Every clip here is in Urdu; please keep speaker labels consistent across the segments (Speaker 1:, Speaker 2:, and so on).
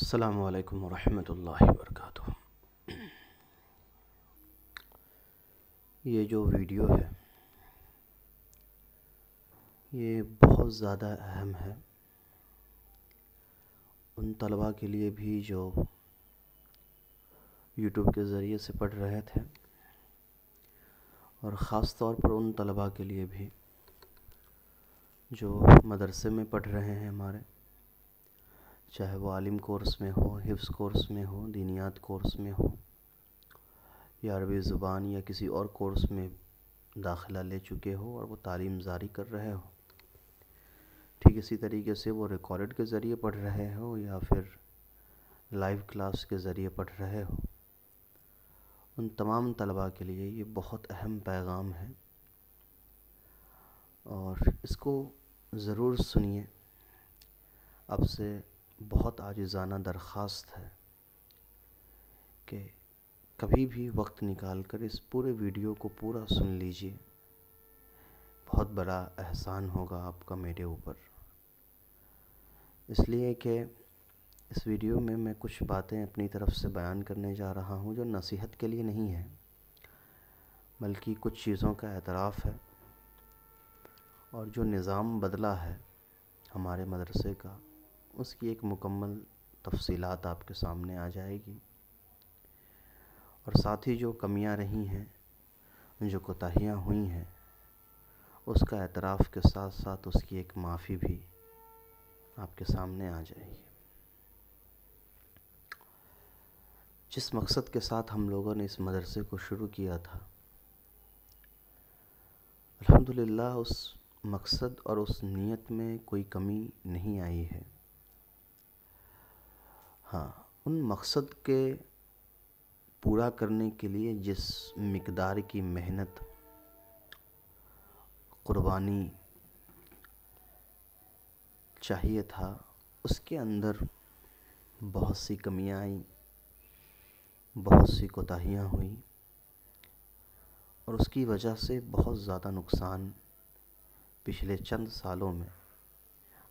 Speaker 1: السلام علیکم ورحمۃ اللہ وبرکاتہ۔ یہ جو ویڈیو ہے یہ بہت زیادہ اہم ہے ان طلباء کے لیے بھی جو یوٹیوب کے ذریعے سے پڑھ رہے تھے، اور خاص طور پر ان طلباء کے لیے بھی جو مدرسے میں پڑھ رہے ہیں ہمارے، چاہے وہ عالم کورس میں ہو، حفظ کورس میں ہو، دینیات کورس میں ہو، یا عربی زبان یا کسی اور کورس میں داخلہ لے چکے ہو اور وہ تعلیم جاری کر رہے ہو۔ ٹھیک اسی طریقے سے وہ ریکارڈ کے ذریعے پڑھ رہے ہو یا پھر لائیو کلاس کے ذریعے پڑھ رہے ہو، ان تمام طلباء کے لیے یہ بہت اہم پیغام ہے، اور اس کو ضرور سنیے۔ آپ سے بہت عاجزانہ درخواست ہے کہ کبھی بھی وقت نکال کر اس پورے ویڈیو کو پورا سن لیجئے، بہت بڑا احسان ہوگا آپ کا میرے اوپر، اس لیے کہ اس ویڈیو میں میں کچھ باتیں اپنی طرف سے بیان کرنے جا رہا ہوں جو نصیحت کے لیے نہیں ہے، بلکہ کچھ چیزوں کا اعتراف ہے، اور جو نظام بدلا ہے ہمارے مدرسے کا اس کی ایک مکمل تفصیلات آپ کے سامنے آ جائے گی، اور ساتھ ہی جو کمیاں رہی ہیں، جو کوتاہیاں ہوئی ہیں، اس کا اعتراف کے ساتھ ساتھ اس کی ایک معافی بھی آپ کے سامنے آ جائے گی۔ جس مقصد کے ساتھ ہم لوگوں نے اس مدرسے کو شروع کیا تھا، الحمدللہ اس مقصد اور اس نیت میں کوئی کمی نہیں آئی ہے۔ ہاں، ان مقصد کے پورا کرنے کے لیے جس مقدار کی محنت، قربانی چاہیے تھا، اس کے اندر بہت سی کمیاں آئیں، بہت سی کوتاہیاں ہوئیں، اور اس کی وجہ سے بہت زیادہ نقصان پچھلے چند سالوں میں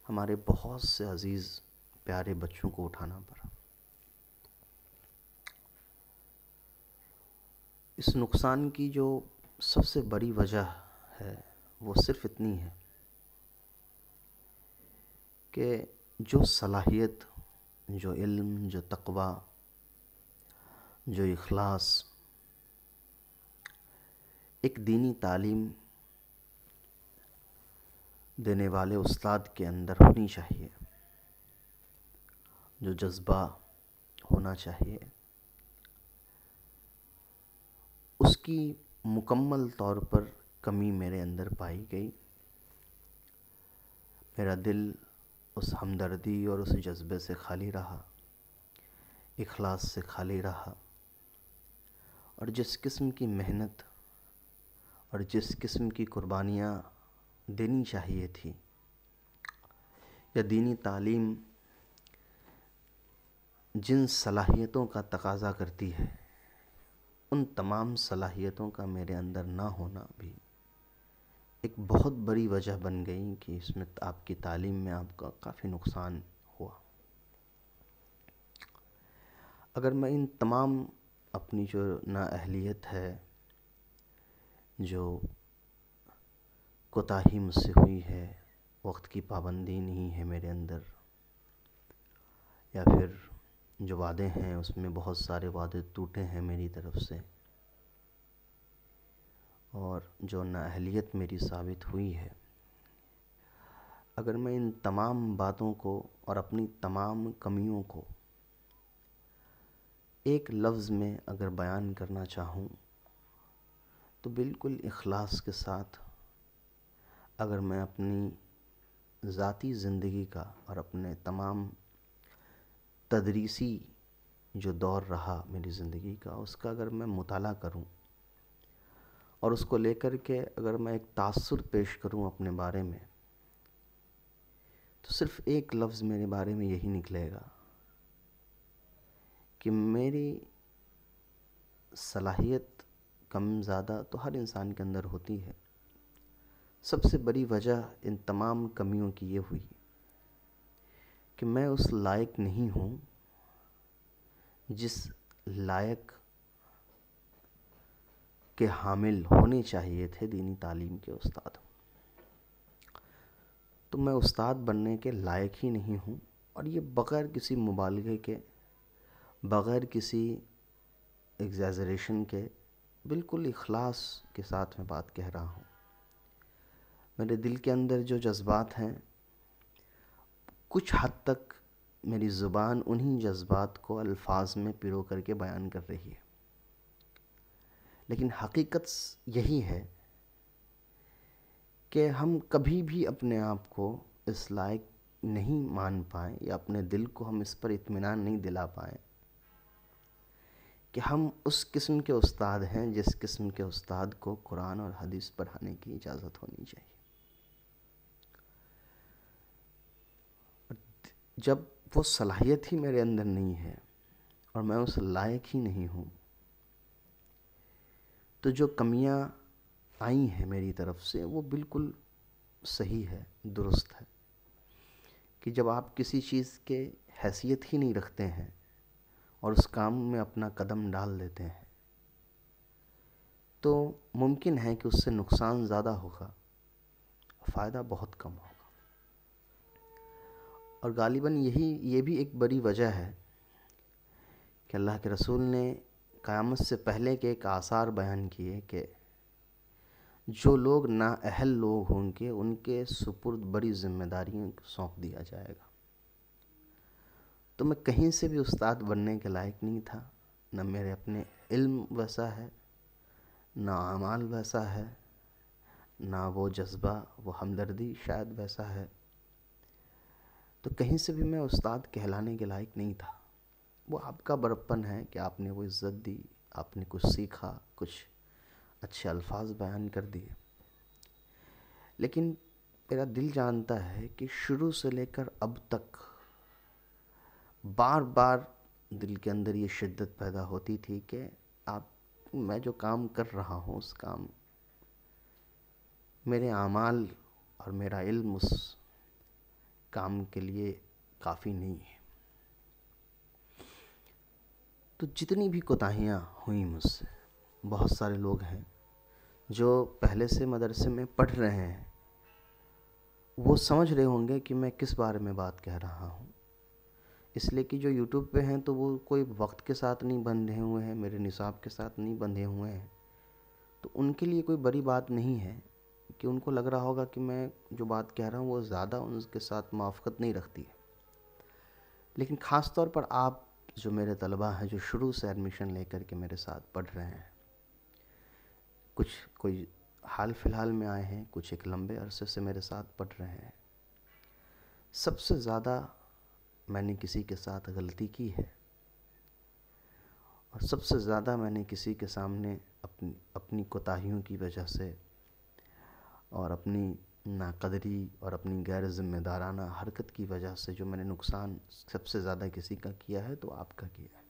Speaker 1: ہمارے بہت سے عزیز پیارے بچوں کو اٹھانا پڑا۔ اس نقصان کی جو سب سے بڑی وجہ ہے وہ صرف اتنی ہے کہ جو صلاحیت، جو علم، جو تقویٰ، جو اخلاص ایک دینی تعلیم دینے والے استاد کے اندر ہونی چاہیے، جو جذبہ ہونا چاہیے، اس کی مکمل طور پر کمی میرے اندر پائی گئی۔ میرا دل اس ہمدردی اور اس جذبے سے خالی رہا، اخلاص سے خالی رہا، اور جس قسم کی محنت اور جس قسم کی قربانیاں دینی چاہیے تھی، یا دینی تعلیم جن صلاحیتوں کا تقاضا کرتی ہے، ان تمام صلاحیتوں کا میرے اندر نہ ہونا بھی ایک بہت بڑی وجہ بن گئی کہ اس میں آپ کی تعلیم میں آپ کا کافی نقصان ہوا۔ اگر میں ان تمام اپنی جو نااہلیت ہے، جو کوتاہی مجھ سے ہوئی ہے، وقت کی پابندی نہیں ہے میرے اندر، یا پھر جو وعدے ہیں اس میں بہت سارے وعدے ٹوٹے ہیں میری طرف سے، اور جو نااہلیت میری ثابت ہوئی ہے، اگر میں ان تمام باتوں کو اور اپنی تمام کمیوں کو ایک لفظ میں اگر بیان کرنا چاہوں تو بالکل اخلاص کے ساتھ، اگر میں اپنی ذاتی زندگی کا اور اپنے تمام تدریسی جو دور رہا میری زندگی کا، اس کا اگر میں مطالعہ کروں اور اس کو لے کر کے اگر میں ایک تاثر پیش کروں اپنے بارے میں، تو صرف ایک لفظ میرے بارے میں یہی نکلے گا کہ میری صلاحیت کم زیادہ تو ہر انسان کے اندر ہوتی ہے، سب سے بڑی وجہ ان تمام کمیوں کی یہ ہوئی کہ میں اس لائق نہیں ہوں جس لائق کے حامل ہونے چاہیے تھے دینی تعلیم کے استاد، تو میں استاد بننے کے لائق ہی نہیں ہوں. اور یہ بغیر کسی مبالغے کے، بغیر کسی ایگزیجریشن کے، بالکل اخلاص کے ساتھ میں بات کہہ رہا ہوں. میرے دل کے اندر جو جذبات ہیں، کچھ حد تک میری زبان انہی جذبات کو الفاظ میں پیرو کر کے بیان کر رہی ہے. لیکن حقیقت یہی ہے کہ ہم کبھی بھی اپنے آپ کو اس لائق نہیں مان پائیں، یا اپنے دل کو ہم اس پر اطمینان نہیں دلا پائیں کہ ہم اس قسم کے استاد ہیں جس قسم کے استاد کو قرآن اور حدیث پڑھانے کی اجازت ہونی چاہیے. جب وہ صلاحیت ہی میرے اندر نہیں ہے اور میں اس لائق ہی نہیں ہوں، تو جو کمیاں آئی ہیں میری طرف سے وہ بالکل صحیح ہے، درست ہے. کہ جب آپ کسی چیز کے حیثیت ہی نہیں رکھتے ہیں اور اس کام میں اپنا قدم ڈال دیتے ہیں، تو ممکن ہے کہ اس سے نقصان زیادہ ہوگا، فائدہ بہت کم ہوگا. اور غالباً یہ بھی ایک بڑی وجہ ہے کہ اللہ کے رسول نے قیامت سے پہلے کے ایک آثار بیان کیے کہ جو لوگ نااہل لوگ ہوں گے ان کے سپرد بڑی ذمہ داریوں کو سونپ دیا جائے گا. تو میں کہیں سے بھی استاد بننے کے لائق نہیں تھا، نہ میرے اپنے علم ویسا ہے، نہ اعمال ویسا ہے، نہ وہ جذبہ، وہ ہمدردی شاید ویسا ہے. تو کہیں سے بھی میں استاد کہلانے کے لائق نہیں تھا. وہ آپ کا بڑپن ہے کہ آپ نے وہ عزت دی، آپ نے کچھ سیکھا، کچھ اچھے الفاظ بیان کر دیے. لیکن میرا دل جانتا ہے کہ شروع سے لے کر اب تک بار بار دل کے اندر یہ شدت پیدا ہوتی تھی کہ میں جو کام کر رہا ہوں اس کام، میرے اعمال اور میرا علم اس کام کے لیے کافی نہیں ہے. تو جتنی بھی کوتاہیاں ہوئیں مجھ سے، بہت سارے لوگ ہیں جو پہلے سے مدرسے میں پڑھ رہے ہیں، وہ سمجھ رہے ہوں گے کہ میں کس بارے میں بات کہہ رہا ہوں. اس لیے کہ جو یوٹیوب پہ ہیں تو وہ کوئی وقت کے ساتھ نہیں بندھے ہوئے ہیں، میرے نصاب کے ساتھ نہیں بندھے ہوئے ہیں، تو ان کے لیے کوئی بڑی بات نہیں ہے کہ ان کو لگ رہا ہوگا کہ میں جو بات کہہ رہا ہوں وہ زیادہ ان کے ساتھ موافقت نہیں رکھتی ہے. لیکن خاص طور پر آپ جو میرے طلباء ہیں، جو شروع سے ایڈمیشن لے کر کے میرے ساتھ پڑھ رہے ہیں، کوئی حال فی الحال میں آئے ہیں، کچھ ایک لمبے عرصے سے میرے ساتھ پڑھ رہے ہیں، سب سے زیادہ میں نے کسی کے ساتھ غلطی کی ہے، اور سب سے زیادہ میں نے کسی کے سامنے اپنی کوتاہیوں کی وجہ سے اور اپنی ناقدری اور اپنی غیر ذمہ دارانہ حرکت کی وجہ سے جو میں نے نقصان سب سے زیادہ کسی کا کیا ہے تو آپ کا کیا ہے.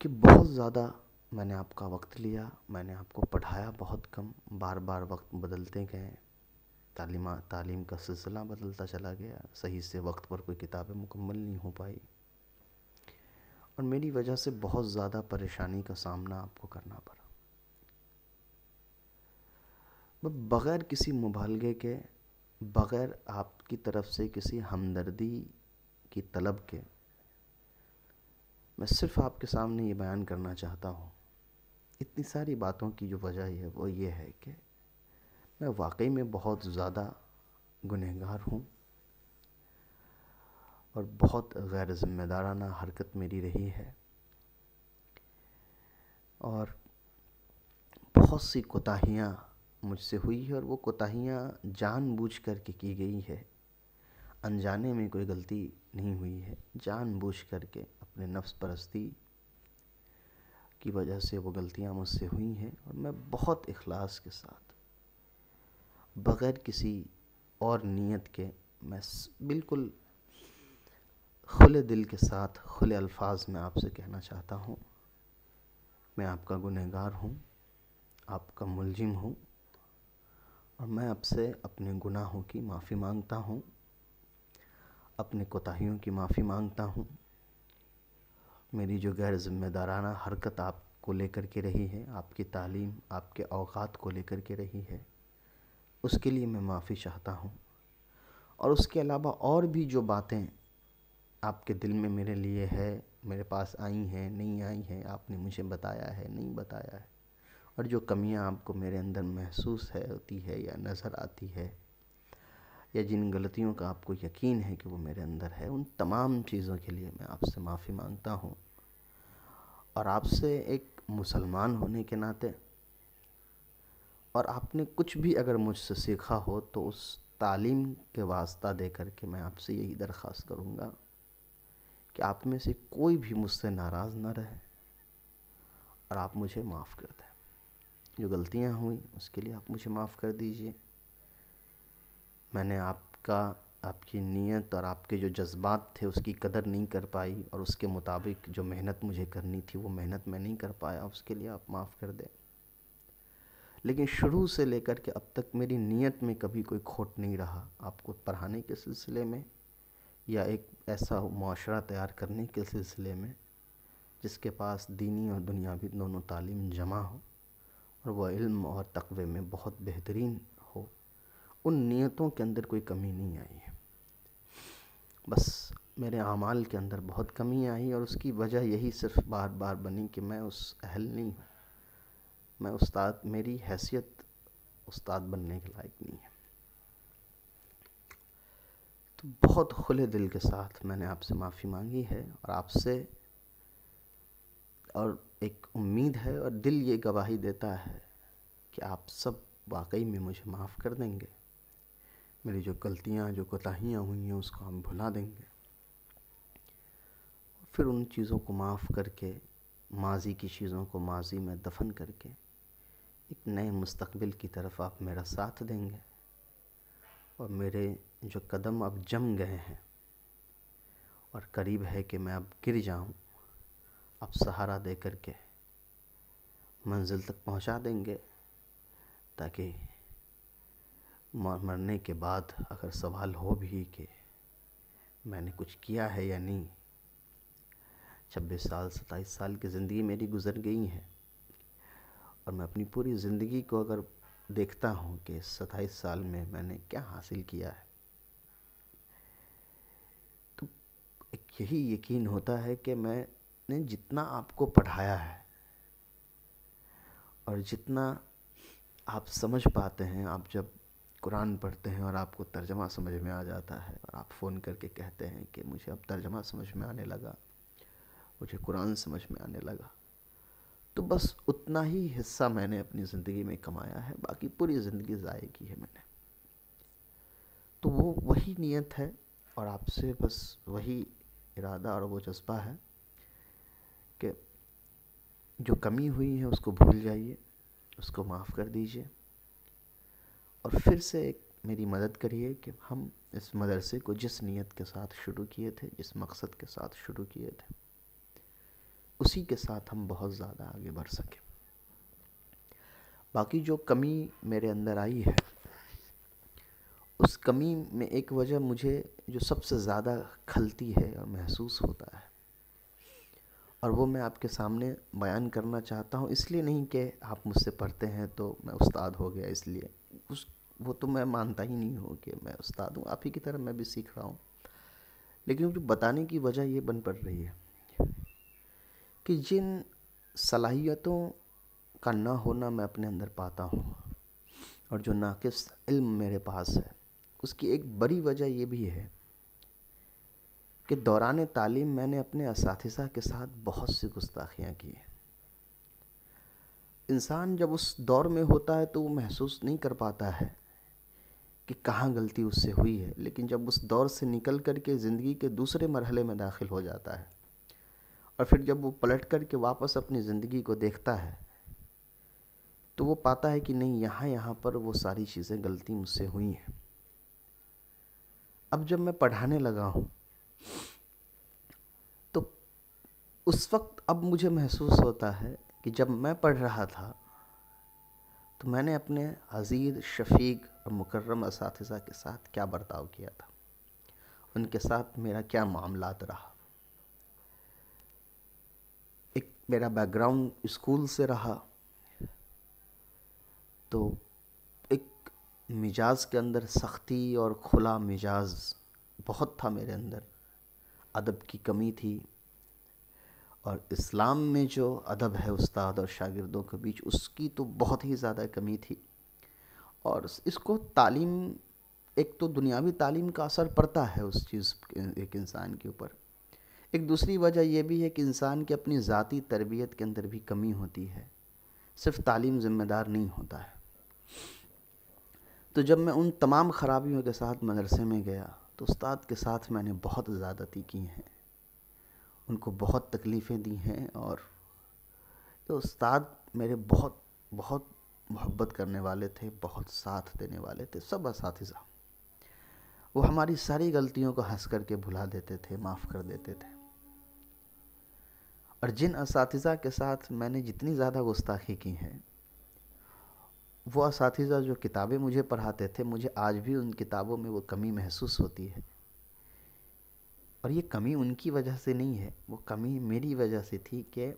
Speaker 1: کہ بہت زیادہ میں نے آپ کا وقت لیا، میں نے آپ کو پڑھایا بہت کم، بار بار وقت بدلتے گئے، تعلیم کا سلسلہ بدلتا چلا گیا، صحیح سے وقت پر کوئی کتابیں مکمل نہیں ہو پائی، اور میری وجہ سے بہت زیادہ پریشانی کا سامنا آپ کو کرنا پڑا. بغیر کسی مبالغے کے، بغیر آپ کی طرف سے کسی ہمدردی کی طلب کے، میں صرف آپ کے سامنے یہ بیان کرنا چاہتا ہوں. اتنی ساری باتوں کی جو وجہ ہے وہ یہ ہے کہ میں واقعی میں بہت زیادہ گنہگار ہوں، اور بہت غیر ذمہ دارانہ حرکت میری رہی ہے، اور بہت سی کوتاہیاں مجھ سے ہوئی ہے، اور وہ کوتاہیاں جان بوجھ کر کے کی گئی ہے. انجانے میں کوئی غلطی نہیں ہوئی ہے، جان بوجھ کر کے اپنے نفس پرستی کی وجہ سے وہ غلطیاں مجھ سے ہوئی ہیں. اور میں بہت اخلاص کے ساتھ، بغیر کسی اور نیت کے، میں بالکل کھلے دل کے ساتھ کھلے الفاظ میں آپ سے کہنا چاہتا ہوں، میں آپ کا گنہگار ہوں، آپ کا ملزم ہوں، اور میں آپ سے اپنے گناہوں کی معافی مانگتا ہوں. اپنے کوتاہیوں کی معافی مانگتا ہوں۔ میری جو غیر ذمہ دارانہ حرکت آپ کو لے کر کے رہی ہے، آپ کی تعلیم، آپ کے اوقات کو لے کر کے رہی ہے، اس کے لیے میں معافی چاہتا ہوں۔ اور اس کے علاوہ اور بھی جو باتیں آپ کے دل میں میرے لیے ہے، میرے پاس آئی ہیں، نہیں آئی ہیں، آپ نے مجھے بتایا ہے، نہیں بتایا ہے، اور جو کمیاں آپ کو میرے اندر محسوس ہوتی ہے یا نظر آتی ہے، یا جن غلطیوں کا آپ کو یقین ہے کہ وہ میرے اندر ہے، ان تمام چیزوں کے لیے میں آپ سے معافی مانگتا ہوں۔ اور آپ سے ایک مسلمان ہونے کے ناطے، اور آپ نے کچھ بھی اگر مجھ سے سیکھا ہو تو اس تعلیم کے واسطہ دے کر کے میں آپ سے یہی درخواست کروں گا کہ آپ میں سے کوئی بھی مجھ سے ناراض نہ رہے اور آپ مجھے معاف کر دیں۔ جو غلطیاں ہوئیں اس کے لیے آپ مجھے معاف کر دیجئے۔ میں نے آپ کی نیت اور آپ کے جو جذبات تھے اس کی قدر نہیں کر پائی، اور اس کے مطابق جو محنت مجھے کرنی تھی وہ محنت میں نہیں کر پایا، اس کے لیے آپ معاف کر دیں۔ لیکن شروع سے لے کر کے اب تک میری نیت میں کبھی کوئی کھوٹ نہیں رہا، آپ کو پڑھانے کے سلسلے میں یا ایک ایسا معاشرہ تیار کرنے کے سلسلے میں جس کے پاس دینی اور دنیاوی دونوں تعلیم جمع ہو، اور وہ علم اور تقوی میں بہت بہترین ہو۔ ان نیتوں کے اندر کوئی کمی نہیں آئی ہے، بس میرے اعمال کے اندر بہت کمی آئی، اور اس کی وجہ یہی صرف بار بار بنی کہ میں اس اہل نہیں ہوں، میں استاد، میری حیثیت استاد بننے کے لائق نہیں ہے۔ تو بہت کھلے دل کے ساتھ میں نے آپ سے معافی مانگی ہے، اور آپ سے اور ایک امید ہے، اور دل یہ گواہی دیتا ہے کہ آپ سب واقعی میں مجھے معاف کر دیں گے۔ میری جو غلطیاں، جو کوتاہیاں ہوئی ہیں اس کو ہم بھلا دیں گے، پھر ان چیزوں کو معاف کر کے، ماضی کی چیزوں کو ماضی میں دفن کر کے ایک نئے مستقبل کی طرف آپ میرا ساتھ دیں گے، اور میرے جو قدم اب جم گئے ہیں اور قریب ہے کہ میں اب گر جاؤں، اب سہارا دے کر کے منزل تک پہنچا دیں گے، تاکہ مرنے کے بعد اگر سوال ہو بھی کہ میں نے کچھ کیا ہے یا نہیں، 26 سال 27 سال کی زندگی میری گزر گئی ہے، اور میں اپنی پوری زندگی کو اگر دیکھتا ہوں کہ 27 سال میں میں نے کیا حاصل کیا ہے، تو ایک یہی یقین ہوتا ہے کہ میں نے جتنا آپ کو پڑھایا ہے اور جتنا آپ سمجھ پاتے ہیں، آپ جب قرآن پڑھتے ہیں اور آپ کو ترجمہ سمجھ میں آ جاتا ہے، اور آپ فون کر کے کہتے ہیں کہ مجھے اب ترجمہ سمجھ میں آنے لگا، مجھے قرآن سمجھ میں آنے لگا، تو بس اتنا ہی حصہ میں نے اپنی زندگی میں کمایا ہے، باقی پوری زندگی ضائع کی ہے میں نے۔ تو وہ وہی نیت ہے، اور آپ سے بس وہی ارادہ اور وہ جذبہ ہے کہ جو کمی ہوئی ہے اس کو بھول جائیے، اس کو معاف کر دیجئے، اور پھر سے ایک میری مدد کریے کہ ہم اس مدرسے کو جس نیت کے ساتھ شروع کیے تھے، جس مقصد کے ساتھ شروع کیے تھے، اسی کے ساتھ ہم بہت زیادہ آگے بڑھ سکیں۔ باقی جو کمی میرے اندر آئی ہے، اس کمی میں ایک وجہ مجھے جو سب سے زیادہ کھلتی ہے اور محسوس ہوتا ہے، اور وہ میں آپ کے سامنے بیان کرنا چاہتا ہوں، اس لیے نہیں کہ آپ مجھ سے پڑھتے ہیں تو میں استاد ہو گیا، اس لیے وہ تو میں مانتا ہی نہیں ہوں کہ میں استاد ہوں، آپ ہی کی طرح میں بھی سیکھ رہا ہوں، لیکن جو بتانے کی وجہ یہ بن پڑ رہی ہے کہ جن صلاحیتوں کا نہ ہونا میں اپنے اندر پاتا ہوں، اور جو ناقص علم میرے پاس ہے، اس کی ایک بڑی وجہ یہ بھی ہے کہ دوران تعلیم میں نے اپنے اساتذہ کے ساتھ بہت سی گستاخیاں کی ہیں۔ انسان جب اس دور میں ہوتا ہے تو وہ محسوس نہیں کر پاتا ہے کہ کہاں غلطی اس سے ہوئی ہے، لیکن جب اس دور سے نکل کر کے زندگی کے دوسرے مرحلے میں داخل ہو جاتا ہے، اور پھر جب وہ پلٹ کر کے واپس اپنی زندگی کو دیکھتا ہے، تو وہ پاتا ہے کہ نہیں، یہاں پر وہ ساری چیزیں غلطی مجھ سے ہوئی ہیں۔ اب جب میں پڑھانے لگا ہوں تو اس وقت اب مجھے محسوس ہوتا ہے کہ جب میں پڑھ رہا تھا تو میں نے اپنے عزیز، شفیق اور مکرم اساتذہ کے ساتھ کیا برتاؤ کیا تھا، ان کے ساتھ میرا کیا معاملات رہا. ایک میرا بیک گراؤنڈ اسکول سے رہا، تو ایک مزاج کے اندر سختی اور کھلا مزاج بہت تھا میرے اندر. ادب کی کمی تھی، اور اسلام میں جو ادب ہے استاد اور شاگردوں کے بیچ، اس کی تو بہت ہی زیادہ کمی تھی. اور اس کو تعلیم، ایک تو دنیاوی تعلیم کا اثر پڑتا ہے اس چیز ایک انسان کے اوپر. ایک دوسری وجہ یہ بھی ہے کہ انسان کی اپنی ذاتی تربیت کے اندر بھی کمی ہوتی ہے. صرف تعلیم ذمہ دار نہیں ہوتا ہے. تو جب میں ان تمام خرابیوں کے ساتھ مدرسے میں گیا تو استاد کے ساتھ میں نے بہت زیادتی کی ہیں، ان کو بہت تکلیفیں دی ہیں. اور تو استاد میرے بہت بہت محبت کرنے والے تھے، بہت ساتھ دینے والے تھے. سب اساتذہ وہ ہماری ساری غلطیوں کو ہنس کر کے بھلا دیتے تھے، معاف کر دیتے تھے. اور جن اساتذہ کے ساتھ میں نے جتنی زیادہ گستاخی کی ہے، وہ اساتذہ جو کتابیں مجھے پڑھاتے تھے، مجھے آج بھی ان کتابوں میں وہ کمی محسوس ہوتی ہے. اور یہ کمی ان کی وجہ سے نہیں ہے، وہ کمی میری وجہ سے تھی کہ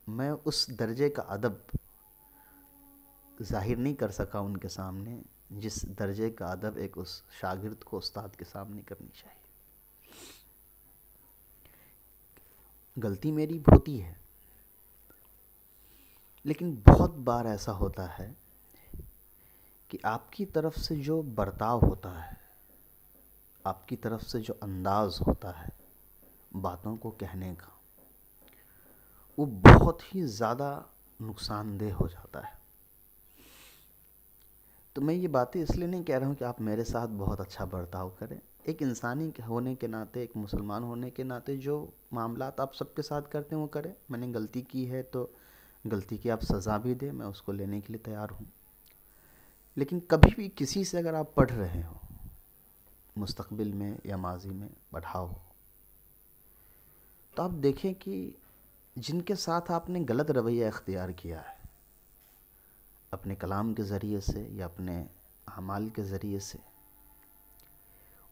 Speaker 1: میں اس درجے کا ادب ظاہر نہیں کر سکا ان کے سامنے جس درجے کا ادب ایک اس شاگرد کو استاد کے سامنے کرنی چاہیے. غلطی میری ہوتی ہے، لیکن بہت بار ایسا ہوتا ہے کہ آپ کی طرف سے جو برتاؤ ہوتا ہے، آپ کی طرف سے جو انداز ہوتا ہے باتوں کو کہنے کا، وہ بہت ہی زیادہ نقصان دہ ہو جاتا ہے. تو میں یہ باتیں اس لیے نہیں کہہ رہا ہوں کہ آپ میرے ساتھ بہت اچھا برتاؤ کریں. ایک انسانی ہونے کے ناطے، ایک مسلمان ہونے کے ناطے جو معاملات آپ سب کے ساتھ کرتے ہیں وہ کریں. میں نے غلطی کی ہے تو غلطی کی آپ سزا بھی دیں، میں اس کو لینے کے لیے تیار ہوں. لیکن کبھی بھی کسی سے اگر آپ پڑھ رہے ہو، مستقبل میں یا ماضی میں پڑھاؤ، تو آپ دیکھیں کہ جن کے ساتھ آپ نے غلط رویہ اختیار کیا ہے، اپنے کلام کے ذریعے سے یا اپنے اعمال کے ذریعے سے،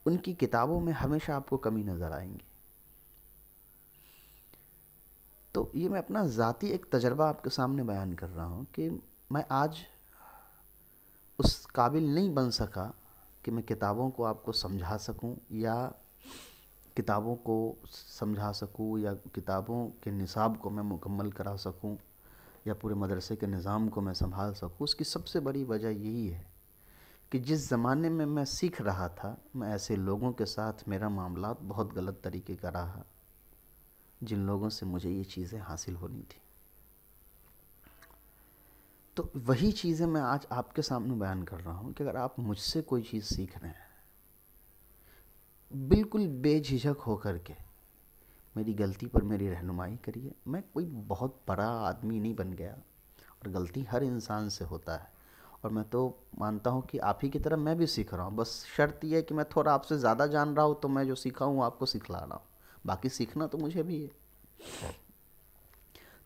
Speaker 1: ان کی کتابوں میں ہمیشہ آپ کو کمی نظر آئیں گی. تو یہ میں اپنا ذاتی ایک تجربہ آپ کے سامنے بیان کر رہا ہوں کہ میں آج اس قابل نہیں بن سکا کہ میں کتابوں کو آپ کو سمجھا سکوں، یا کتابوں کو سمجھا سکوں، یا کتابوں کے نصاب کو میں مکمل کرا سکوں، یا پورے مدرسے کے نظام کو میں سنبھال سکوں. اس کی سب سے بڑی وجہ یہی ہے کہ جس زمانے میں میں سیکھ رہا تھا، میں ایسے لوگوں کے ساتھ میرا معاملات بہت غلط طریقے کا رہا جن لوگوں سے مجھے یہ چیزیں حاصل ہونی تھی. تو وہی چیزیں میں آج آپ کے سامنے بیان کر رہا ہوں کہ اگر آپ مجھ سے کوئی چیز سیکھ رہے ہیں، بالکل بے جھجک ہو کر کے میری غلطی پر میری رہنمائی کریے. میں کوئی بہت بڑا آدمی نہیں بن گیا، اور غلطی ہر انسان سے ہوتا ہے. اور میں تو مانتا ہوں کہ آپ ہی کی طرح میں بھی سیکھ رہا ہوں. بس شرط یہ ہے کہ میں تھوڑا آپ سے زیادہ جان رہا ہوں، تو میں جو سیکھا ہوں آپ کو سکھلا رہا ہوں. باقی سیکھنا تو مجھے بھی ہے.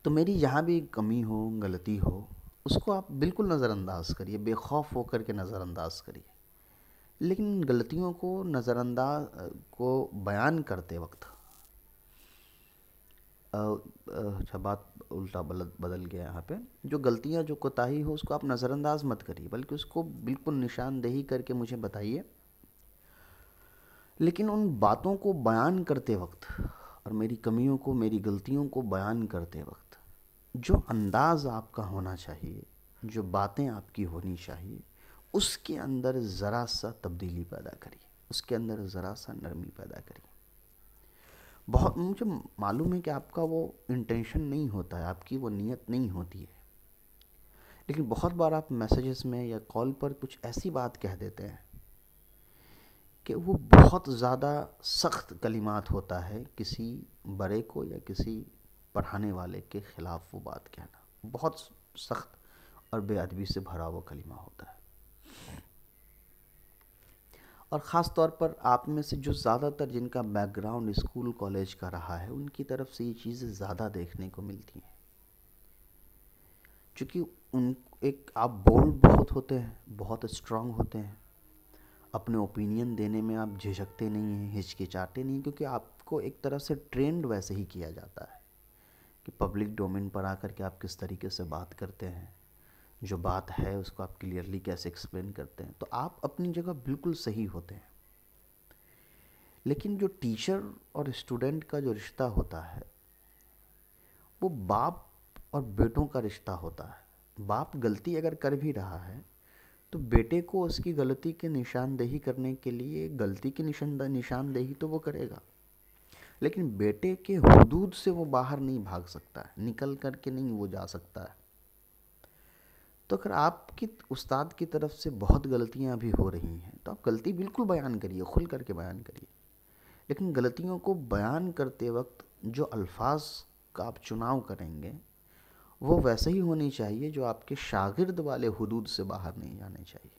Speaker 1: تو میری جہاں بھی کمی ہو، غلطی ہو، اس کو آپ بالکل نظر انداز کریے، بے خوف ہو کر کے نظر انداز کریے. لیکن غلطیوں کو نظر انداز کو بیان کرتے وقت، اچھا بات الٹا بدل گیا یہاں پہ، جو غلطیاں، جو کوتاہی ہو، اس کو آپ نظر انداز مت کریے، بلکہ اس کو بالکل نشاندہی کر کے مجھے بتائیے. لیکن ان باتوں کو بیان کرتے وقت، اور میری کمیوں کو، میری غلطیوں کو بیان کرتے وقت، جو انداز آپ کا ہونا چاہیے، جو باتیں آپ کی ہونی چاہیے، اس کے اندر ذرا سا تبدیلی پیدا کریے، اس کے اندر ذرا سا نرمی پیدا کریے. بہت مجھے معلوم ہے کہ آپ کا وہ انٹینشن نہیں ہوتا ہے، آپ کی وہ نیت نہیں ہوتی ہے، لیکن بہت بار آپ میسیجز میں یا کال پر کچھ ایسی بات کہہ دیتے ہیں کہ وہ بہت زیادہ سخت کلمات ہوتا ہے کسی بڑے کو یا کسی پڑھانے والے کے خلاف وہ بات کہنا. بہت سخت اور بے ادبی سے بھرا وہ کلمہ ہوتا ہے. اور خاص طور پر آپ میں سے جو زیادہ تر جن کا بیک گراؤنڈ اسکول کالج کا رہا ہے، ان کی طرف سے یہ چیزیں زیادہ دیکھنے کو ملتی ہیں. چونکہ آپ بولڈ بہت ہوتے ہیں، بہت اسٹرانگ ہوتے ہیں، اپنے اوپینین دینے میں آپ جھجکتے نہیں ہیں، ہچکچاتے نہیں، کیونکہ آپ کو ایک طرح سے ٹرینڈ ویسے ہی کیا جاتا ہے کہ پبلک ڈومین پر آ کر کے آپ کس طریقے سے بات کرتے ہیں، جو بات ہے اس کو آپ کلیئرلی کیسے ایکسپلین کرتے ہیں. تو آپ اپنی جگہ بالکل صحیح ہوتے ہیں. لیکن جو ٹیچر اور اسٹوڈنٹ کا جو رشتہ ہوتا ہے وہ باپ اور بیٹوں کا رشتہ ہوتا ہے. باپ غلطی اگر کر بھی رہا ہے تو بیٹے کو اس کی غلطی کی نشاندہی کرنے کے لیے غلطی کی نشاندہی تو وہ کرے گا، لیکن بیٹے کے حدود سے وہ باہر نہیں بھاگ سکتا ہے، نکل کر کے نہیں وہ جا سکتا ہے. تو اگر آپ کی استاد کی طرف سے بہت غلطیاں بھی ہو رہی ہیں تو آپ غلطی بالکل بیان کریے، کھل کر کے بیان کریے، لیکن غلطیوں کو بیان کرتے وقت جو الفاظ کا آپ چناؤ کریں گے وہ ویسے ہی ہونی چاہیے جو آپ کے شاگرد والے حدود سے باہر نہیں جانے چاہیے،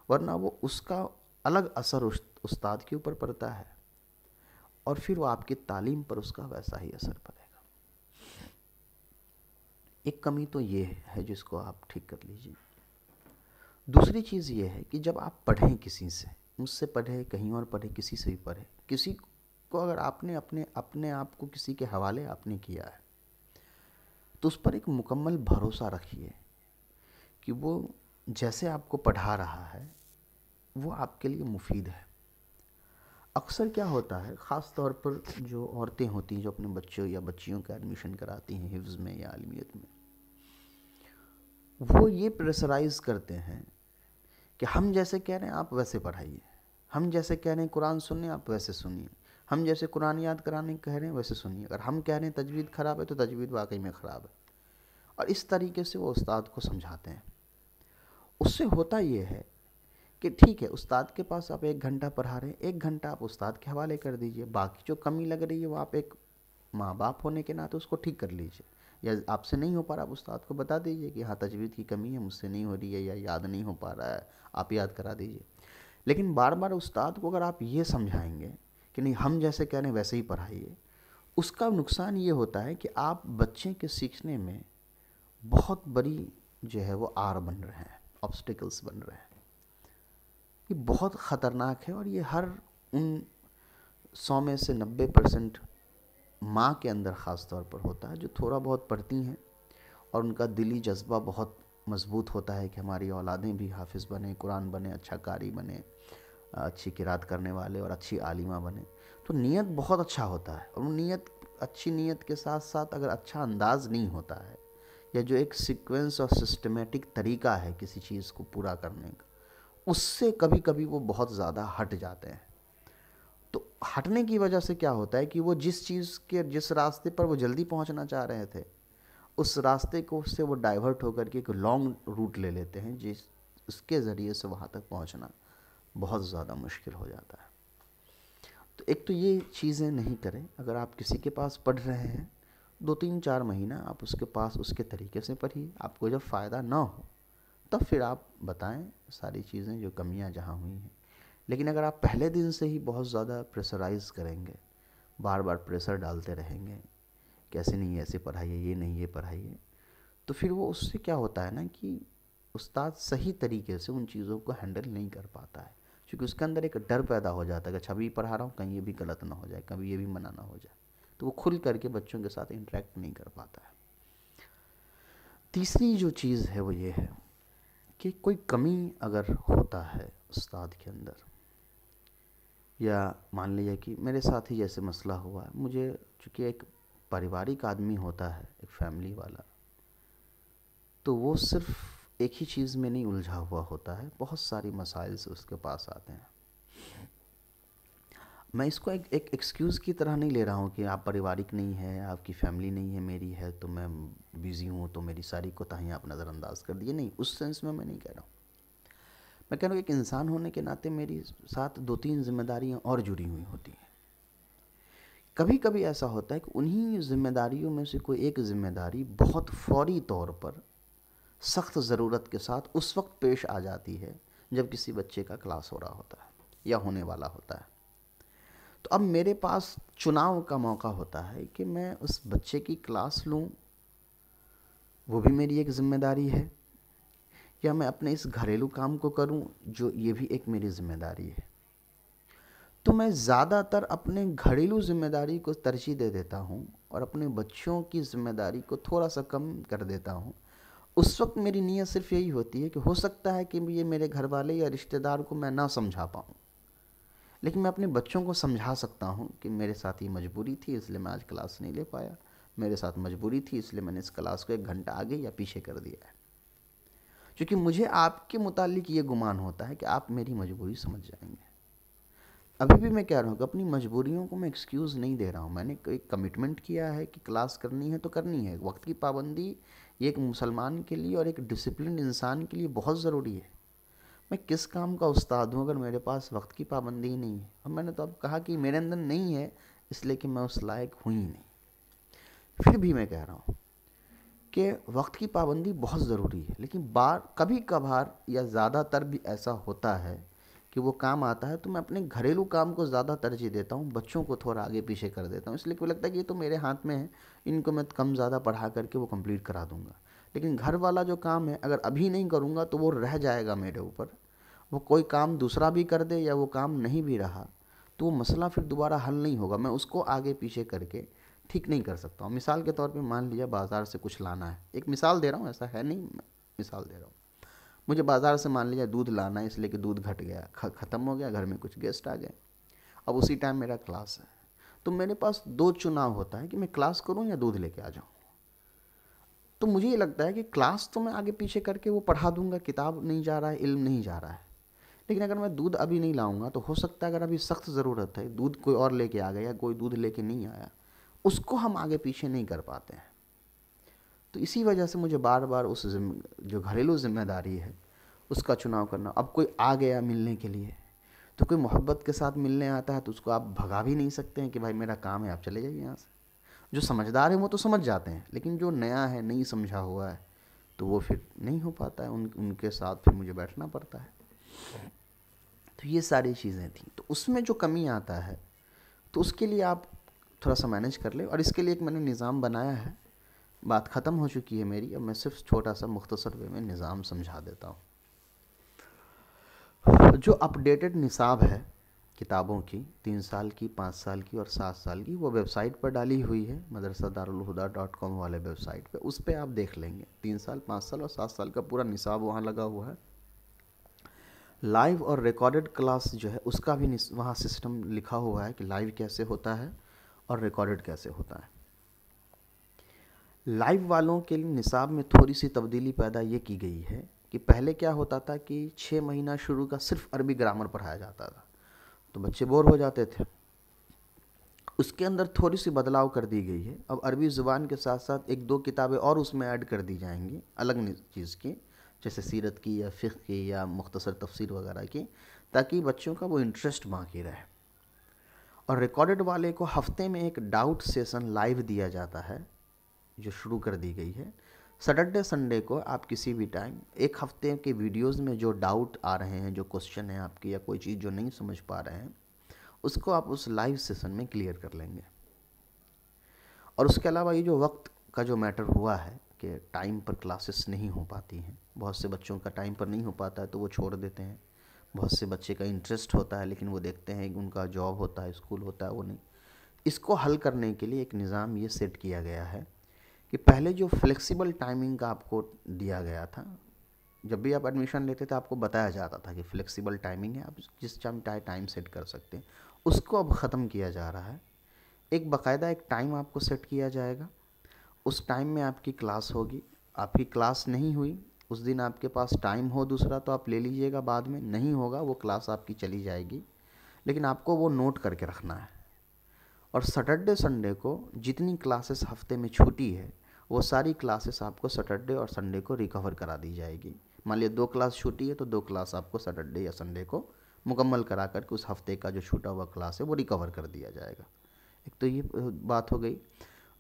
Speaker 1: ورنہ وہ اس کا الگ اثر استاد کے اوپر پڑتا ہے اور پھر وہ آپ کی تعلیم پر اس کا ویسا ہی اثر پڑے گا. ایک کمی تو یہ ہے جس کو آپ ٹھیک کر لیجیے. دوسری چیز یہ ہے کہ جب آپ پڑھیں کسی سے، مجھ سے پڑھیں، کہیں اور پڑھیں، کسی سے بھی پڑھیں، کسی کو اگر آپ نے اپنے آپ کو کسی کے حوالے آپ نے کیا ہے تو اس پر ایک مکمل بھروسہ رکھیے کہ وہ جیسے آپ کو پڑھا رہا ہے وہ آپ کے لیے مفید ہے. اکثر کیا ہوتا ہے، خاص طور پر جو عورتیں ہوتی ہیں جو اپنے بچوں یا بچیوں کا ایڈمیشن کراتی ہیں حفظ میں یا عالمیت میں، وہ یہ پریشرائز کرتے ہیں کہ ہم جیسے کہہ رہے ہیں آپ ویسے پڑھائیے، ہم جیسے کہہ رہے ہیں قرآن سننے آپ ویسے سنیے، ہم جیسے قرآن یاد کرانے کہہ رہے ہیں ویسے سنیے، اگر ہم کہہ رہے ہیں تجوید خراب ہے تو تجوید واقعی میں خراب ہے. اور اس طریقے سے وہ استاد کو سمجھاتے ہیں. اس سے ہوتا یہ ہے کہ ٹھیک ہے استاد کے پاس آپ 1 گھنٹہ پڑھا رہے ہیں، 1 گھنٹہ آپ استاد کے حوالے کر دیجئے، باقی جو کمی لگ رہی ہے وہ آپ ایک ماں باپ ہونے کے ناطے اس کو ٹھیک کر لیجئے، یا آپ سے نہیں ہو پا رہا آپ استاد کو بتا دیجئے کہ ہاں تجوید کی کمی ہے، مجھ سے نہیں ہو رہی ہے یا یاد نہیں ہو پا رہا ہے، آپ یاد کرا دیجئے. لیکن بار بار استاد کو اگر آپ یہ سمجھائیں گے کہ نہیں ہم جیسے کہہ رہے ہیں ویسے ہی پڑھائیے، اس کا نقصان یہ ہوتا ہے کہ آپ بچے کے سیکھنے میں بہت بڑی جو ہے وہ آر بن رہے ہیں، آبسٹیکلز بن رہے ہیں. یہ بہت خطرناک ہے اور یہ ہر ان 100 میں سے 90% ماں کے اندر خاص طور پر ہوتا ہے جو تھوڑا بہت پڑھتی ہیں اور ان کا دلی جذبہ بہت مضبوط ہوتا ہے کہ ہماری اولادیں بھی حافظ بنیں، قرآن بنیں، اچھا قاری بنیں، اچھی قرات کرنے والے اور اچھی عالمہ بنیں. تو نیت بہت اچھا ہوتا ہے اور وہ اچھی نیت کے ساتھ ساتھ اگر اچھا انداز نہیں ہوتا ہے یا جو ایک سیکوینس اور سسٹمیٹک طریقہ ہے کسی چیز کو پورا کرنے کا، اس سے کبھی کبھی وہ بہت زیادہ ہٹ جاتے ہیں. تو ہٹنے کی وجہ سے کیا ہوتا ہے کہ وہ جس راستے پر وہ جلدی پہنچنا چاہ رہے تھے اس راستے کو اس سے وہ ڈائیورٹ ہو کر کے ایک لانگ روٹ لے لیتے ہیں، اس کے ذریعے سے وہاں تک پہنچنا بہت زیادہ مشکل ہو جاتا ہے. تو ایک تو یہ چیزیں نہیں کریں. اگر آپ کسی کے پاس پڑھ رہے ہیں 2-3-4 مہینہ آپ اس کے پاس اس کے طریقے سے پڑھیے، آپ کو جب فائدہ نہ ہو تب پھر آپ بتائیں ساری چیزیں جو کمیاں جہاں ہوئی ہیں. لیکن اگر آپ پہلے دن سے ہی بہت زیادہ پریشرائز کریں گے، بار بار پریشر ڈالتے رہیں گے کہ ایسے نہیں ایسے پڑھائیے، یہ نہیں یہ پڑھائیے، تو پھر وہ اس سے کیا ہوتا ہے نا کہ استاد صحیح طریقے سے ان چیزوں کو ہینڈل نہیں کر پاتا ہے، کیونکہ اس کے اندر ایک ڈر پیدا ہو جاتا ہے کہ اچھا ابھی پڑھا رہا ہوں کہیں یہ بھی غلط نہ ہو جائے، کبھی یہ بھی منع نہ ہو جائے، تو وہ کھل کر کے بچوں کے ساتھ انٹریکٹ نہیں کر پاتا ہے. تیسری جو چیز ہے وہ یہ ہے کہ کوئی کمی اگر ہوتا ہے استاد کے اندر، یا مان لیجیے کہ میرے ساتھ ہی جیسے مسئلہ ہوا ہے، مجھے چونکہ ایک پریوارک آدمی ہوتا ہے، ایک فیملی والا، تو وہ صرف ایک ہی چیز میں نہیں الجھا ہوا ہوتا ہے، بہت ساری مسائل سے اس کے پاس آتے ہیں. میں اس کو ایک ایکسکیوز کی طرح نہیں لے رہا ہوں کہ آپ پریوارک نہیں ہے، آپ کی فیملی نہیں ہے، میری ہے تو میں بیزی ہوں تو میری ساری کوتاہیاں آپ نظر انداز کر دیے، نہیں، اس سینس میں نہیں کہہ رہا ہوں. میں کہہ رہا ہوں ایک انسان ہونے کے ناطے میری ساتھ 2-3 ذمہ داریاں اور جڑی ہوئی ہوتی ہیں. کبھی کبھی ایسا ہوتا ہے کہ انہی ذمہ داریوں میں سے کوئی ایک ذمہ داری بہت فوری طور پر سخت ضرورت کے ساتھ اس وقت پیش آ جاتی ہے جب کسی بچے کا کلاس ہو رہا ہوتا ہے یا ہونے والا ہوتا ہے. تو اب میرے پاس چناؤ کا موقع ہوتا ہے کہ میں اس بچے کی کلاس لوں، وہ بھی میری ایک ذمہ داری ہے، یا میں اپنے اس گھریلو کام کو کروں جو یہ بھی ایک میری ذمہ داری ہے. تو میں زیادہ تر اپنے گھریلو ذمہ داری کو ترجیح دے دیتا ہوں اور اپنے بچوں کی ذمہ داری کو تھوڑا سا کم کر دیتا ہوں. اس وقت میری نیت صرف یہی ہوتی ہے کہ ہو سکتا ہے کہ یہ میرے گھر والے یا رشتہ دار کو میں نہ سمجھا پاؤں، لیکن میں اپنے بچوں کو سمجھا سکتا ہوں کہ میرے ساتھ یہ مجبوری تھی اس لیے میں آج کلاس نہیں لے پایا، میرے ساتھ مجبوری تھی اس لیے میں نے اس کلاس کو 1 گھنٹہ آگے یا پیچھے کر دیا ہے. کیونکہ مجھے آپ کے متعلق یہ گمان ہوتا ہے کہ آپ میری مجبوری سمجھ جائیں گے. ابھی بھی میں کہہ رہا ہوں کہ اپنی مجبوریوں کو میں ایکسکیوز نہیں دے رہا ہوں. میں نے ایک کمٹمنٹ کیا ہے کہ کلاس کرنی ہے تو کرنی ہے. وقت کی پابندی یہ ایک مسلمان کے لیے اور ایک ڈسپلنڈ انسان کے لیے بہت ضروری ہے. میں کس کام کا استاد ہوں اگر میرے پاس وقت کی پابندی ہی نہیں ہے؟ اور میں نے تو اب کہا کہ میرے اندر نہیں ہے اس لیے کہ میں اس لائق ہوں ہی نہیں. پھر بھی میں کہہ رہا ہوں کہ وقت کی پابندی بہت ضروری ہے، لیکن کبھی کبھار یا زیادہ تر بھی ایسا ہوتا ہے کہ وہ کام آتا ہے تو میں اپنے گھریلو کام کو زیادہ ترجیح دیتا ہوں، بچوں کو تھوڑا آگے پیچھے کر دیتا ہوں، اس لیے کہ لگتا ہے کہ یہ تو میرے ہاتھ میں ہے، ان کو میں کم زیادہ پڑھا کر کے وہ کمپلیٹ کرا دوں گا. لیکن گھر والا جو کام ہے اگر ابھی نہیں کروں گا تو وہ رہ جائے گا میرے اوپر. وہ کوئی کام دوسرا بھی کر دے یا وہ کام نہیں بھی رہا تو وہ مسئلہ پھر دوبارہ حل نہیں ہوگا. میں اس کو آگے پیچھے کر کے ٹھیک نہیں کر سکتا ہوں. مثال کے طور پہ مان لیا بازار سے کچھ لانا ہے، ایک مثال دے رہا ہوں، ایسا ہے نہیں، میں مثال دے رہا ہوں. مجھے بازار سے مان لیا دودھ لانا ہے اس لیے کہ دودھ گھٹ گیا، ختم ہو گیا، گھر میں کچھ گیسٹ آ گئے، اب اسی ٹائم میرا کلاس ہے. تو میرے پاس 2 چناؤ ہوتا ہے کہ میں کلاس کروں یا دودھ لے کے آ جاؤں. تو مجھے یہ لگتا ہے کہ کلاس تو میں آگے پیچھے کر کے وہ پڑھا دوں گا، کتاب نہیں جا رہا ہے، علم نہیں جا رہا ہے. لیکن اگر میں دودھ ابھی نہیں لاؤں گا تو ہو سکتا ہے اگر ابھی سخت ضرورت ہے، دودھ کوئی اور لے کے آ گیا یا کوئی دودھ لے کے نہیں آیا، اس کو ہم آگے پیچھے نہیں کر پاتے ہیں. تو اسی وجہ سے مجھے بار بار اس جو گھریلو ذمہ داری ہے اس کا چناؤ کرنا. اب کوئی آ گیا ملنے کے لیے تو کوئی محبت کے ساتھ ملنے آتا ہے تو اس کو آپ بھگا بھی نہیں سکتے ہیں کہ بھائی میرا کام ہے آپ چلے جائیے یہاں سے. جو سمجھدار ہیں وہ تو سمجھ جاتے ہیں، لیکن جو نیا ہے نہیں سمجھا ہوا ہے تو وہ پھر نہیں ہو پاتا ہے، ان کے ساتھ پھر مجھے بیٹھنا پڑتا ہے. تو یہ ساری چیزیں تھیں. تو اس میں جو کمی آتا ہے تو اس کے لیے آپ تھوڑا سا مینیج کر لیں، اور اس کے لیے ایک میں نے نظام بنایا ہے. بات ختم ہو چکی ہے میری، اب میں صرف چھوٹا سا مختصر وے میں نظام سمجھا دیتا ہوں. جو اپڈیٹڈ نصاب ہے کتابوں کی 3 سال کی، 5 سال کی اور 7 سال کی، وہ ویب سائٹ پر ڈالی ہوئی ہے madrasadaraulhuda.com والے ویب سائٹ پہ. اس پہ آپ دیکھ لیں گے 3 سال، 5 سال اور 7 سال کا پورا نصاب وہاں لگا ہوا ہے. لائیو اور ریکارڈڈ کلاس جو ہے اس کا بھی وہاں سسٹم لکھا ہوا ہے کہ لائیو کیسے ہوتا ہے اور ریکارڈڈ کیسے ہوتا ہے. لائیو والوں کے لیے نصاب میں تھوڑی سی تبدیلی پیدا یہ کی گئی ہے کہ پہلے کیا ہوتا تھا کہ 6 مہینہ شروع کا صرف عربی گرامر پڑھایا جاتا تھا تو بچے بور ہو جاتے تھے. اس کے اندر تھوڑی سی بدلاؤ کر دی گئی ہے. اب عربی زبان کے ساتھ ساتھ 1-2 کتابیں اور اس میں ایڈ کر دی جائیں گی الگ چیز کی، جیسے سیرت کی یا فقہ کی یا مختصر تفسیر وغیرہ کی، تاکہ بچوں کا وہ انٹرسٹ باقی رہے. اور ریکارڈڈ والے کو ہفتے میں ایک ڈاؤٹ سیشن لائیو دیا جاتا ہے جو شروع کر دی گئی ہے. سیٹرڈے سنڈے کو آپ کسی بھی ٹائم ایک ہفتے کے ویڈیوز میں جو ڈاؤٹ آ رہے ہیں، جو کوسچن ہیں آپ کی یا کوئی چیز جو نہیں سمجھ پا رہے ہیں، اس کو آپ اس لائیو سیشن میں کلیئر کر لیں گے. اور اس کے علاوہ یہ جو وقت کا جو میٹر ہوا ہے کہ ٹائم پر کلاسز نہیں ہو پاتی ہیں، بہت سے بچوں کا ٹائم پر نہیں ہو پاتا ہے تو وہ چھوڑ دیتے ہیں. بہت سے بچے کا انٹرسٹ ہوتا ہے لیکن وہ دیکھتے ہیں کہ ان کا جاب ہوتا ہے، اسکول ہوتا ہے، وہ نہیں. اس کو حل کرنے کے لیے ایک نظام یہ سیٹ کیا گیا ہے کہ پہلے جو فلیکسیبل ٹائمنگ کا آپ کو دیا گیا تھا، جب بھی آپ ایڈمیشن لیتے تھے آپ کو بتایا جاتا تھا کہ فلیکسیبل ٹائمنگ ہے، آپ جس ٹائم سیٹ کر سکتے ہیں، اس کو اب ختم کیا جا رہا ہے. ایک باقاعدہ ایک ٹائم آپ کو سیٹ کیا جائے گا، اس ٹائم میں آپ کی کلاس ہوگی. آپ کی کلاس نہیں ہوئی اس دن آپ کے پاس ٹائم ہو دوسرا تو آپ لے لیجئے گا، بعد میں نہیں ہوگا وہ کلاس آپ کی چلی جائے گی، لیکن آپ کو وہ نوٹ کر کے رکھنا ہے. اور سیٹرڈے سنڈے کو جتنی کلاسز ہفتے میں چھوٹی ہے وہ ساری کلاسز آپ کو سیٹرڈے اور سنڈے کو ریکور کرا دی جائے گی. مان لیے 2 کلاس چھوٹی ہے تو 2 کلاس آپ کو سیٹرڈے یا سنڈے کو مکمل کرا کر کے اس ہفتے کا جو چھوٹا ہوا کلاس ہے وہ ریکور کر دیا جائے گا. ایک تو یہ بات ہو گئی.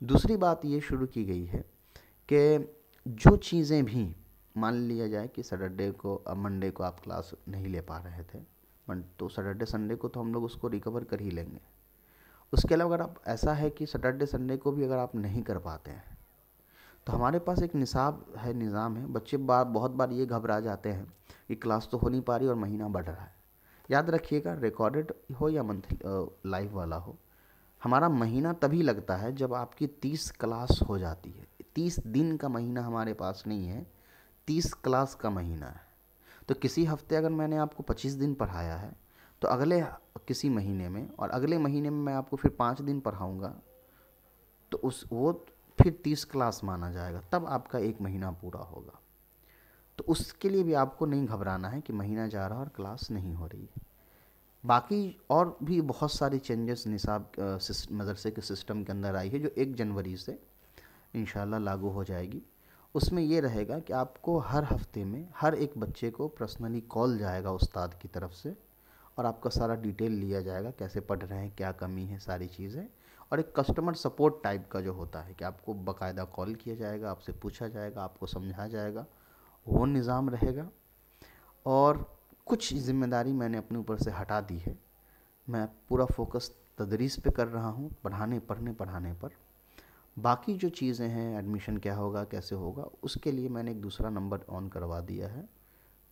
Speaker 1: دوسری بات یہ شروع کی گئی ہے کہ جو چیزیں بھی مان لیا جائے کہ سیٹرڈے کو منڈے کو آپ کلاس نہیں لے پا رہے تھے تو سیٹرڈے سنڈے کو تو ہم لوگ اس کو ریکور کر ہی لیں گے. اس کے علاوہ اگر آپ ایسا ہے کہ سیٹرڈے سنڈے کو بھی اگر آپ نہیں کر پاتے ہیں تو ہمارے پاس ایک نصاب ہے، نظام ہے. بچے بہت بار یہ گھبرا جاتے ہیں کہ کلاس تو ہو نہیں پا رہی اور مہینہ بڑھ رہا ہے. یاد رکھیے گا، ریکارڈڈ ہو یا منتھلی لائیو والا ہو، ہمارا مہینہ تبھی لگتا ہے جب آپ کی 30 کلاس ہو جاتی ہے. 30 دن کا مہینہ ہمارے پاس نہیں ہے، 30 کلاس کا مہینہ ہے. تو کسی ہفتے اگر میں نے آپ کو 25 دن پڑھایا ہے تو اگلے کسی مہینے میں، اور اگلے مہینے میں آپ کو پھر 5 دن پڑھاؤں گا تو وہ پھر 30 کلاس مانا جائے گا، تب آپ کا ایک مہینہ پورا ہوگا. تو اس کے لیے بھی آپ کو نہیں گھبرانا ہے کہ مہینہ جا رہا اور کلاس نہیں ہو رہی ہے. باقی اور بھی بہت ساری چینجز نصاب مدرسے کے سسٹم کے اندر آئی ہے جو 1 جنوری سے انشاءاللہ لاگو ہو جائے گی. اس میں یہ رہے گا کہ آپ کو ہر ہفتے میں ہر ایک بچے کو پرسنلی کال جائے گا استاد کی طرف سے، اور آپ کا سارا ڈیٹیل لیا جائے گا، کیسے پڑھ رہے ہیں، کیا کمی ہے، ساری چیزیں. اور ایک کسٹمر سپورٹ ٹائپ کا جو ہوتا ہے کہ آپ کو باقاعدہ کال کیا جائے گا، آپ سے پوچھا جائے گا، آپ کو سمجھا جائے گا، وہ نظام رہے گا. اور کچھ ذمہ داری میں نے اپنے اوپر سے ہٹا دی ہے. میں پورا فوکس تدریس پہ کر رہا ہوں، پڑھانے پر. باقی جو چیزیں ہیں، ایڈمیشن کیا ہوگا، کیسے ہوگا، اس کے لیے میں نے ایک دوسرا نمبر آن کروا دیا ہے،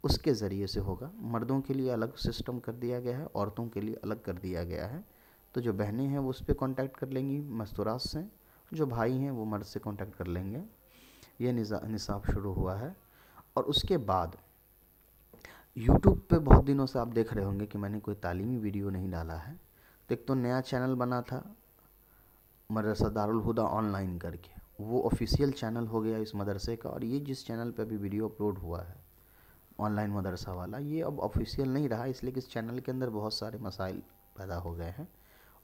Speaker 1: اس کے ذریعے سے ہوگا. مردوں کے لیے الگ سسٹم کر دیا گیا ہے، عورتوں کے لیے الگ کر دیا گیا ہے. تو جو بہنیں ہیں وہ اس پہ کانٹیکٹ کر لیں گی مستورات سے، جو بھائی ہیں وہ مرد سے کانٹیکٹ کر لیں گے. یہ نصاب شروع ہوا ہے. اور اس کے بعد یوٹیوب پہ بہت دنوں سے آپ دیکھ رہے ہوں گے کہ میں نے کوئی تعلیمی ویڈیو نہیں ڈالا ہے. تو ایک تو نیا چینل بنا تھا مدرسہ دارالہدیٰ آن لائن کر کے، وہ آفیشیل چینل ہو گیا اس مدرسے کا. اور یہ جس چینل پہ ابھی ویڈیو اپلوڈ ہوا ہے آن لائن مدرسہ والا، یہ اب آفیشیل نہیں رہا، اس لیے کہ اس چینل کے اندر بہت سارے مسائل پیدا ہو گئے ہیں.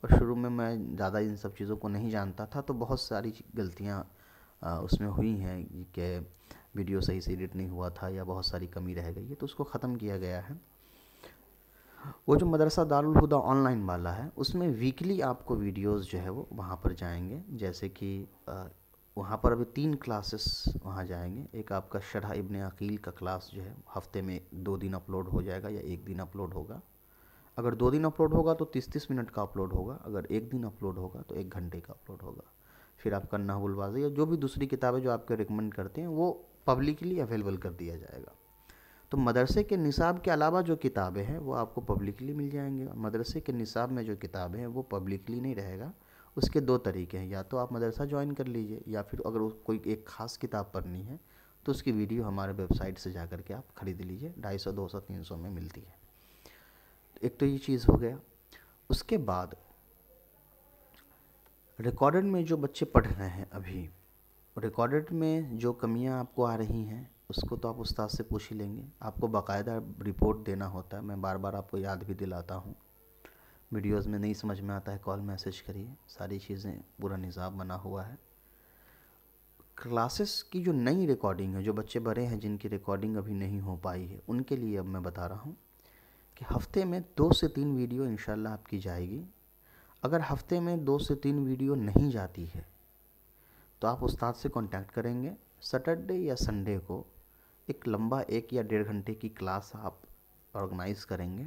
Speaker 1: اور شروع میں زیادہ ان سب چیزوں کو نہیں جانتا تھا، تو بہت ساری غلطیاں اس میں ہوئی ہیں کہ ویڈیو صحیح سے ایڈٹ نہیں ہوا تھا یا بہت ساری کمی رہ گئی ہے، تو اس کو ختم کیا گیا ہے. وہ جو مدرسہ دارالہدیٰ آن لائن والا ہے، اس میں ویکلی آپ کو ویڈیوز جو ہے وہ وہاں پر جائیں گے. جیسے کہ وہاں پر ابھی 3 کلاسز وہاں جائیں گے. ایک آپ کا شرح ابن عقیل کا کلاس جو ہے ہفتے میں 2 دن اپلوڈ ہو جائے گا یا 1 دن اپلوڈ ہوگا. اگر 2 دن اپلوڈ ہوگا تو 30 منٹ کا اپلوڈ ہوگا. اگر 1 دن اپلوڈ ہوگا تو 1 گھنٹے کا اپلوڈ ہوگا. پھر آپ کا نحو الواضح یا جو بھی دوسری کتابیں جو آپ کے ریکمنڈ کرتے ہیں وہ پبلکلی اویلیبل کر دیا جائے گا. تو مدرسے کے نصاب کے علاوہ جو کتابیں ہیں وہ آپ کو پبلکلی مل جائیں گے. مدرسے کے نصاب میں جو کتابیں ہیں وہ پبلکلی نہیں رہے گا. اس کے 2 طریقے ہیں، یا تو آپ مدرسہ جوائن کر لیجئے، یا پھر اگر کوئی ایک خاص کتاب پڑھنی ہے تو اس کی ویڈیو ہمارے ویب سائٹ سے جا کر کے آپ خرید لیجئے. 250 200 300 میں ملتی ہے. ایک تو یہ چیز ہو گیا. اس کے بعد ریکارڈڈ میں جو بچے پڑھ رہے ہیں ابھی، ریکارڈڈ میں جو کمیاں آپ کو آ رہی ہیں اس کو تو آپ استاد سے پوچھ ہی لیں گے. آپ کو باقاعدہ رپورٹ دینا ہوتا ہے. میں بار بار آپ کو یاد بھی دلاتا ہوں. ویڈیوز میں نہیں سمجھ میں آتا ہے کال میسج کریے. ساری چیزیں پورا نظام بنا ہوا ہے. کلاسز کی جو نئی ریکارڈنگ ہے، جو بچے بڑے ہیں جن کی ریکارڈنگ ابھی نہیں ہو پائی ہے، ان کے لیے اب میں بتا رہا ہوں کہ ہفتے میں 2 سے 3 ویڈیو انشاءاللہ آپ کی جائے گی. اگر ہفتے میں 2 سے 3 ویڈیو نہیں جاتی ہے تو آپ استاد سے کانٹیکٹ کریں گے. سیٹرڈے یا سنڈے کو ایک لمبا 1 یا 1.5 گھنٹے کی کلاس آپ آرگنائز کریں گے،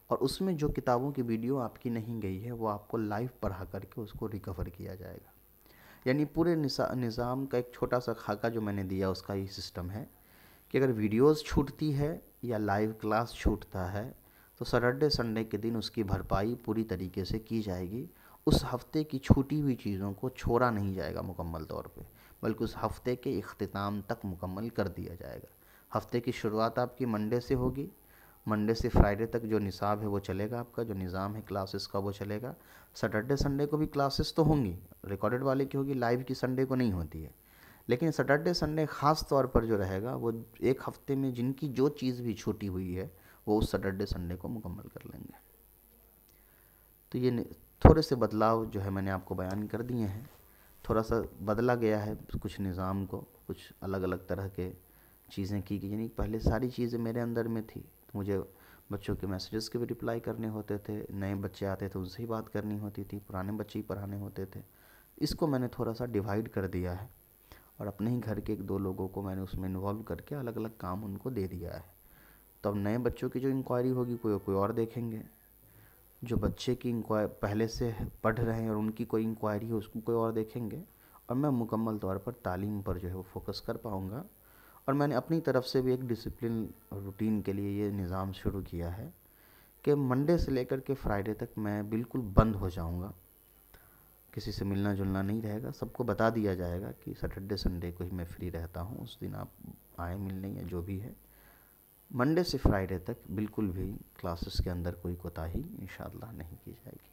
Speaker 1: اور اس میں جو کتابوں کی ویڈیو آپ کی نہیں گئی ہے وہ آپ کو لائیو پڑھا کر کے اس کو ریکور کیا جائے گا. یعنی پورے نظام کا ایک چھوٹا سا خاکہ جو میں نے دیا اس کا یہ سسٹم ہے کہ اگر ویڈیوز چھوٹتی ہے یا لائیو کلاس چھوٹتا ہے تو سیٹرڈے سنڈے کے دن اس کی بھرپائی پوری طریقے سے کی جائے گی. اس ہفتے کی چھوٹی ہوئی چیزوں کو چھوڑا نہیں جائے گا مکمل طور پہ، بلکہ اس ہفتے کے اختتام تک مکمل کر دیا جائے گا. ہفتے کی شروعات آپ کی منڈے سے ہوگی. منڈے سے فرائیڈے تک جو نصاب ہے وہ چلے گا، آپ کا جو نظام ہے کلاسز کا وہ چلے گا. سیٹرڈے سنڈے کو بھی کلاسز تو ہوں گی، ریکارڈڈ والے کی ہوگی، لائیو کی سنڈے کو نہیں ہوتی ہے. لیکن سیٹرڈے سنڈے خاص طور پر جو رہے گا وہ ایک ہفتے میں جن کی جو چیز بھی چھوٹی ہوئی ہے وہ اس سیٹرڈے سنڈے کو مکمل کر لیں گے. تو یہ تھوڑے سے بدلاؤ جو ہے میں نے آپ کو بیان کر دیے ہیں. تھوڑا سا بدلا گیا ہے کچھ نظام کو، کچھ الگ الگ طرح کے چیزیں کی گئی. یعنی پہلے ساری چیزیں میرے اندر میں تھی، مجھے بچوں کے میسیجز کے بھی رپلائی کرنے ہوتے تھے، نئے بچے آتے تھے ان سے ہی بات کرنی ہوتی تھی، پرانے بچے ہی پڑھانے ہوتے تھے. اس کو میں نے تھوڑا سا ڈیوائیڈ کر دیا ہے، اور اپنے ہی گھر کے 1-2 لوگوں کو میں نے اس میں انوالو کر کے الگ الگ کام ان کو دے دیا ہے. تو اب نئے بچوں کی جو انکوائری ہوگی کوئی اور دیکھیں گے، جو بچے کی پہلے سے پڑھ رہے ہیں اور ان کی کوئی انکوائری ہے اس کو کوئی اور دیکھیں گے، اور میں مکمل طور پر تعلیم پر جو ہے وہ فوکس کر پاؤں گا. اور میں نے اپنی طرف سے بھی ایک ڈسپلن روٹین کے لیے یہ نظام شروع کیا ہے کہ منڈے سے لے کر کے فرائیڈے تک میں بالکل بند ہو جاؤں گا. کسی سے ملنا جلنا نہیں رہے گا. سب کو بتا دیا جائے گا کہ سیٹرڈے سنڈے کو ہی میں فری رہتا ہوں, اس دن آپ آئیں ملنے یا جو بھی ہے. منڈے سے فرائیڈے تک بالکل بھی کلاسز کے اندر کوئی کوتاہی انشاءاللہ نہیں کی جائے گی.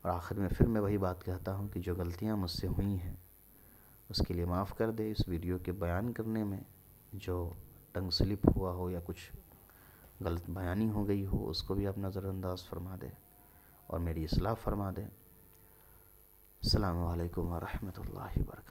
Speaker 1: اور آخر میں پھر میں وہی بات کہتا ہوں کہ جو غلطیاں مجھ سے ہوئی ہیں اس کے لیے معاف کر دے. اس ویڈیو کے بیان کرنے میں جو ٹنگ سلپ ہوا ہو یا کچھ غلط بیانی ہو گئی ہو اس کو بھی آپ نظر انداز فرما دے اور میری اصلاح فرما دے. السلام علیکم ورحمۃ اللہ وبرکاتہ.